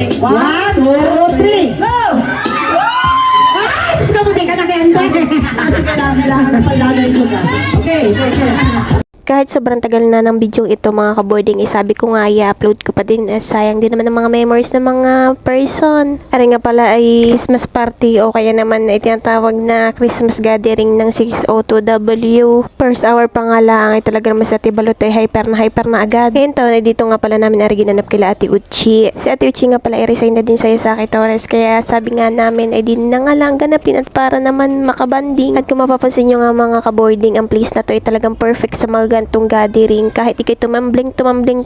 1, 2, 3, go! Ay, Diyos ko, hindi ka nakenda. Kailangan na palagay ko na. Okay. Kahit sobrang tagal na ng video ito mga ka-boarding, sabi ko nga i-upload ko pa din. Sayang din naman ang mga memories ng mga person. Ari nga pala ay Christmas party o kaya naman ay tinatawag na Christmas gathering ng 602W. First hour pa nga lang ay talaga naman sa Ate Balot ay hyper na agad. Ngayon taon ay dito nga pala namin ari ginanap kila Ate Uchi. Si Ate Uchi nga pala ay resign na din sa Ate Torres, kaya sabi nga namin ay din na nga lang ganapin at para naman makabanding. At kung mapapansin nyo nga mga ka-boarding, ang place na to ay talagang perfect sa mga gantong gathering. Kahit ikay tumambling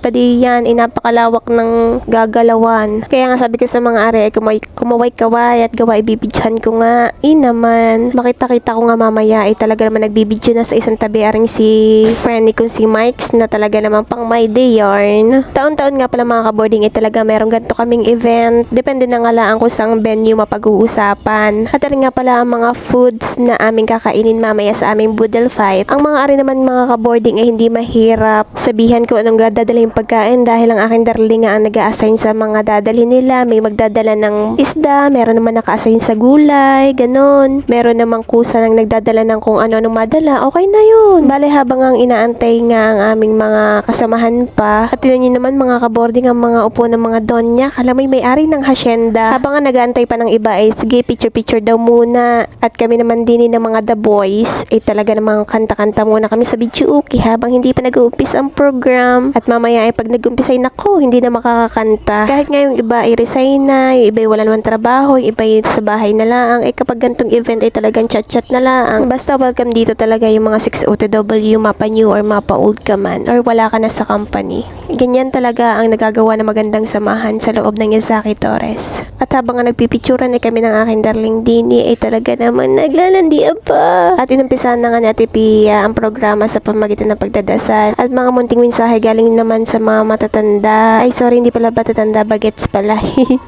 pa di yan, ay napakalawak ng gagalawan. Kaya nga sabi ko sa mga are, kumaway-kaway at gawa ibibidyohan ko nga. Naman, makita-kita ko nga mamaya ay talaga naman nagbibidyo na sa isang tabi aring si friend ni kong si Mikes na talaga naman pang my day yarn. Taon-taon nga pala mga ka-boarding ay talaga meron ganito kaming event. Depende na nga lang kung saan venue mapag-uusapan. At rin nga pala ang mga foods na aming kakainin mamaya sa aming boodle fight. Ang mga are naman mga ka-boarding ay hindi mahirap sabihan ko anong dadalhin pagkain dahil ang aking darling nga ang nag-a-assign sa mga dadalhin nila. May magdadala ng isda, meron naman naka-assign sa gulay, ganon. Meron namang kusa nang nagdadala ng kung ano-anong madala. Okay na yun. Bale habang ang inaantay nga ang aming mga kasamahan pa. At tinan nyo naman mga ka-boarding ang mga upo ng mga donya. Kala may-ari ng hacienda. Habang nga nag-aantay pa ng iba ay sige picture-picture daw muna. At kami naman din ng mga The Boys ay talaga namang kanta-kanta muna kami sa video habang hindi pa nag-uumpis ang program. At mamaya ay pag nag-uumpis ay nako, hindi na makakakanta. Kahit nga yung iba ay resign na, yung iba ay wala naman trabaho, yung iba ay sa bahay na lang. Ay kapag gantong event ay talagang chat-chat na lang. Basta welcome dito talaga yung mga 602W, mapa new or mapa old ka man, or wala ka na sa company. Ganyan talaga ang nagagawa na magandang samahan sa loob ng Ate Torres. At habang nga nagpipicturan ay kami ng aking darling Dini ay talaga naman naglalandian pa. At inumpisahan na nga ni Ate Pia ang programa sa pamagitan ng pagdadasal at mga munting mensahe galing naman sa mga matatanda. Ay sorry, hindi pala matatanda, bagets pala.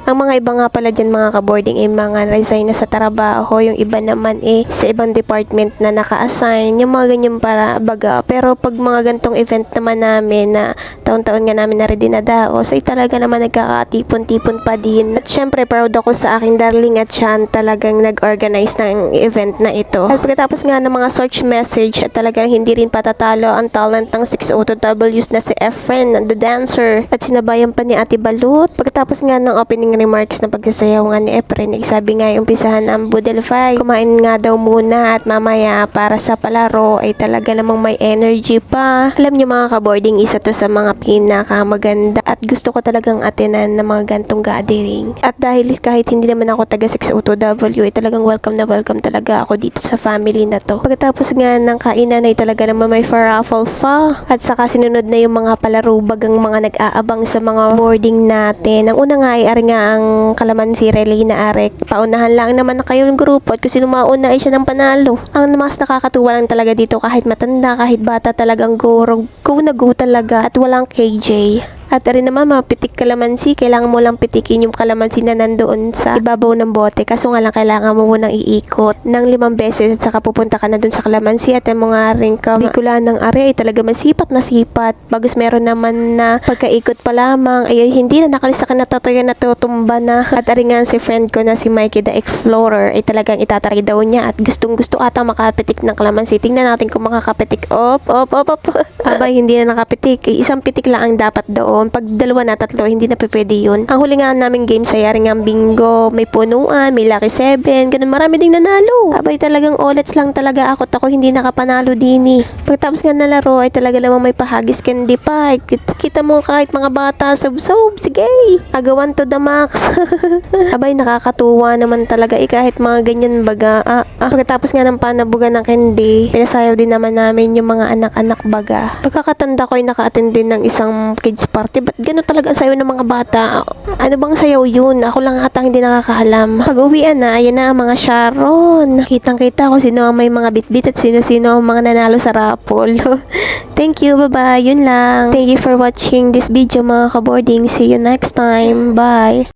Ang mga iba nga pala dyan mga ka-boarding ay mga resign na sa trabaho, yung iba naman sa ibang department na naka-assign, yung mga ganyan para baga. Pero pag mga gantong event naman namin na taon-taon nga namin na rin dinadaos ay talaga naman nagkakatipon-tipon pa din. At syempre proud ako sa aking darling at siya talagang nag-organize ng event na ito. At pagkatapos nga ng mga search message at talagang hindi rin patatalo ang talent ng 602Ws na si Efren, the dancer, at sinabayan pa ni Ate Balut. Pagkatapos nga ng opening remarks na pagsasayaw nga ni Efren, sabi nga umpisahan ang boodle fight. Kumain nga daw muna at mamaya para sa palaro ay talaga namang may energy pa. Alam niyo mga ka-boarding, isa to sa mga pinakamaganda at gusto ko talagang atenan ng mga gantong gathering. At dahil kahit hindi naman ako taga 602W ay talagang welcome na welcome talaga ako dito sa family na to. Pagkatapos nga ng kainan ay talaga naman may raffle pa. At saka sinunod na yung mga palaro bagang mga nag-aabang sa mga boarding natin. Ang una nga ay ari nga ang kalamansi relay na arek. Paunahan lang naman na kayo ng grupo at kung sino mauna ay siya ng panalo. Ang mas nakakatuwa lang talaga dito kahit matanda, kahit bata talagang go na go talaga at walang KJ. At rin naman mapitik kalamansi, kailangan mo lang pitikin yung kalamansi na nandoon sa ibabaw ng bote. Kaso nga lang kailangan mo munang iikot ng 5 beses at saka pupunta ka na dun sa kalamansi at yung mga ring kabikulan ng are ay talaga masipat na sipat. Bagus meron naman na pagkaikot pa lamang ay hindi na nakalisa ka na tatoy na tutumba na. At rin nga si friend ko na si Mikey the Explorer ay talagang itatry daw niya at gustong gusto ata makapitik ng kalamansi. Tingnan natin kung makakapitik. Op. Aba hindi na nakapitik. Isang pitik lang ang dapat doon. Pag 2 na 3, hindi na pwede yun. Ang huli nga namin game sa yari nga bingo, may punuan, may lucky 7, ganun marami ding nanalo. Abay talagang olets lang talaga ako hindi nakapanalo din Pagkatapos nga nalaro ay talaga namang may pahagis candy pa. Kita mo kahit mga bata, sob, sige, agawan to the max. Abay nakakatuwa naman talaga kahit mga ganyan baga. Pagkatapos nga ng panabugan ng candy, pinasayaw din naman namin yung mga anak-anak baga. Pagkakatanda ko ay naka-attend din ng isang kids party. Ba't gano'n talaga ang sayaw ng mga bata? Ano bang sayaw yun? Ako lang ata hindi nakakaalam. Pag uwian na, ayan na ang mga Sharon. Kitang-kita ko sino ang may mga bitbit at sino-sino ang mga nanalo sa raffle. Thank you, bye-bye. Yun lang. Thank you for watching this video mga ka-boarding. See you next time. Bye.